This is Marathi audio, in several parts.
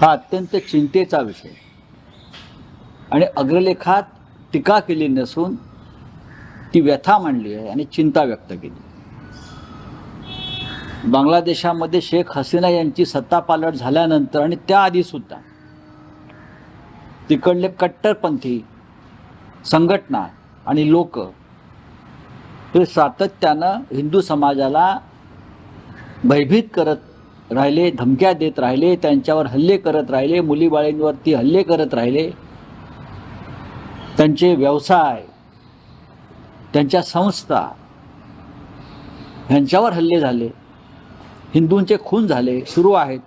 हा अत्यंत चिंतेचा विषय आणि अग्रलेखात टीका केली नसून ती व्यथा मांडली आहे आणि चिंता व्यक्त केली। बांगलादेशामध्ये शेख हसीना यांची सत्तापालट झाल्यानंतर आणि त्याआधी सुद्धा तिकडले कट्टरपंथी संघटना आणि लोक हे सातत्यानं हिंदू समाजाला भयभीत करत राहिले, धमक्या देत राहिले, त्यांच्यावर हल्ले करत राहिले, मुलीबाळींवरती हल्ले करत राहिले, त्यांचे व्यवसाय, त्यांच्या संस्था यांच्यावर हल्ले झाले, हिंदूंचे खून झाले सुरू आहेत,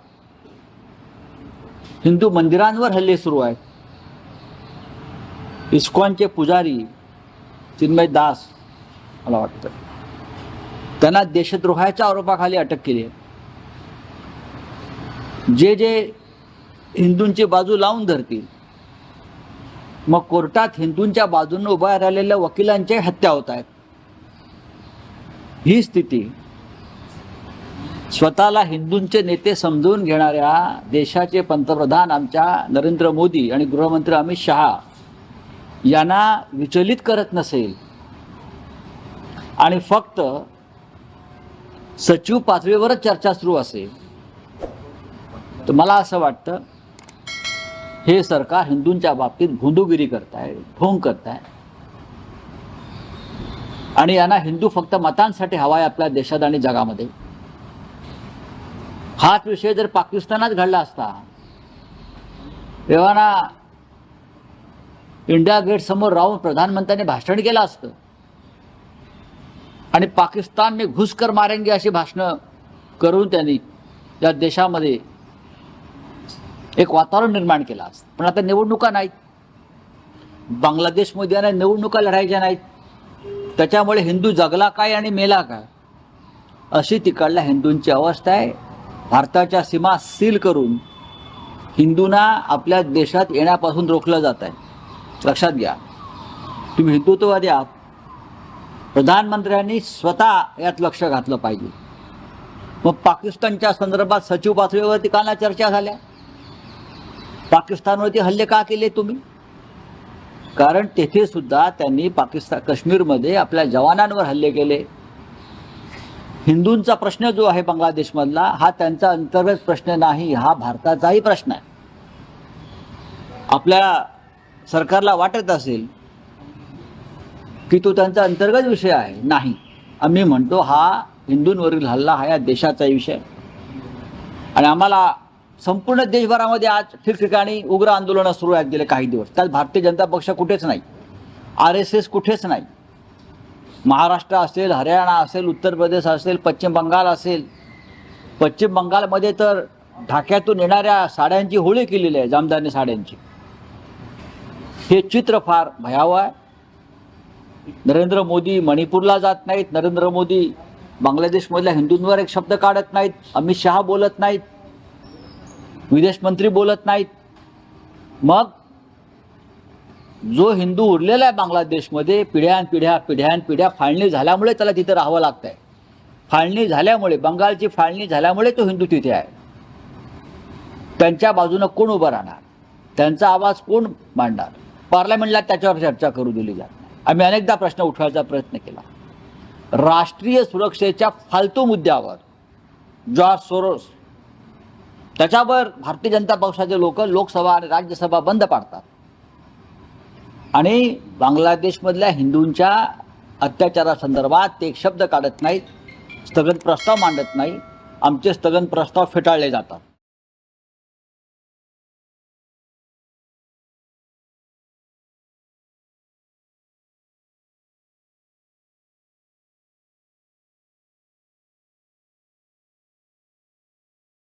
हिंदू मंदिरांवर हल्ले सुरू आहेत। इस्कॉनचे पुजारी चिन्मय दास मला वाटतं त्यांना देशद्रोहाच्या आरोपाखाली अटक केली आहे। जे जे हिंदूंची बाजू लावून धरतील मग कोर्टात हिंदूंच्या बाजूने उभा राहिलेल्या वकिलांच्या हत्या होत आहेत। ही स्थिती स्वतःला हिंदूंचे नेते समजून घेणाऱ्या देशाचे पंतप्रधान आमच्या नरेंद्र मोदी आणि गृहमंत्री अमित शहा यांना विचलित करत नसेल आणि फक्त सचिव पातळीवरच चर्चा सुरू असेल तर मला असं वाटतं हे सरकार हिंदूंच्या बाबतीत भोंदूगिरी करताय, ढोंग करताय आणि यांना हिंदू फक्त मतांसाठी हवाय आपल्या देशात आणि जगामध्ये। हाच विषय जर पाकिस्तानात घडला असता तेव्हा इंडिया गेट समोर राहून प्रधानमंत्र्यांनी भाषण केलं असतं आणि पाकिस्तान में घुसकर मारेंगे अशी भाषणं करून त्यांनी या देशामध्ये एक वातावरण निर्माण केलं असतं। पण आता निवडणुका नाहीत, बांगलादेशमध्ये निवडणुका लढायच्या नाहीत, त्याच्यामुळे हिंदू जगला काय आणि मेला काय अशी तिकडल्या हिंदूंची अवस्था आहे। भारताच्या सीमा सील करून हिंदूंना आपल्या देशात येण्यापासून रोखलं जात आहे। लक्षात घ्या, तुम्ही हिंदुत्ववादी आहात, प्रधानमंत्र्यांनी स्वतः यात लक्ष घातलं पाहिजे। मग पाकिस्तानच्या संदर्भात सचिव पातळीवरती का चर्चा झाल्या? पाकिस्तानवरती हल्ले का केले तुम्ही? कारण तेथे सुद्धा त्यांनी काश्मीरमध्ये आपल्या जवानांवर हल्ले केले। हिंदूंचा प्रश्न जो आहे बांगलादेशमधला हा त्यांचा अंतर्गत प्रश्न नाही, हा भारताचाही प्रश्न आहे। आपल्या सरकारला वाटत असेल की तो त्यांचा अंतर्गत विषय आहे, नाही, आम्ही म्हणतो हा हिंदूंवरील हल्ला हा या देशाचा विषय आणि आम्हाला संपूर्ण देशभरामध्ये आज ठिकठिकाणी उग्र आंदोलनं सुरू आहेत गेले काही दिवस। त्यात भारतीय जनता पक्ष कुठेच नाही, RSS कुठेच नाही। महाराष्ट्र असेल, हरियाणा असेल, उत्तर प्रदेश असेल, पश्चिम बंगाल असेल, पश्चिम बंगालमध्ये तर ढाक्यातून येणाऱ्या साड्यांची होळी केलेली आहे, जामदानी साड्यांची। हे चित्र फार भयावह आहे। नरेंद्र मोदी मणिपूरला जात नाहीत, नरेंद्र मोदी बांगलादेशमधल्या हिंदूंवर एक शब्द काढत नाहीत, अमित शहा बोलत नाहीत, विदेश मंत्री बोलत नाहीत। मग जो हिंदू उरलेला आहे बांगलादेशमध्ये पिढ्यानपिढ्या फाळणी झाल्यामुळे त्याला तिथे राहावं लागतंय। फाळणी झाल्यामुळे, बंगालची फाळणी झाल्यामुळे तो हिंदू तिथे आहे। त्यांच्या बाजूने कोण उभं राहणार? त्यांचा आवाज कोण मांडणार? पार्लमेंटला त्याच्यावर चर्चा करू दिली जात नाही। आम्ही अनेकदा प्रश्न उठवायचा प्रयत्न केला। राष्ट्रीय सुरक्षेच्या फालतू मुद्द्यावर जॉर्ज सोरोस त्याच्यावर भारतीय जनता पक्षाचे लोक लोकसभा आणि राज्यसभा बंद पाडतात आणि बांगलादेशमधल्या हिंदूंच्या अत्याचारासंदर्भात ते एक शब्द काढत नाहीत, स्थगन प्रस्ताव मांडत नाही। आमचे स्थगन प्रस्ताव फेटाळले जातात।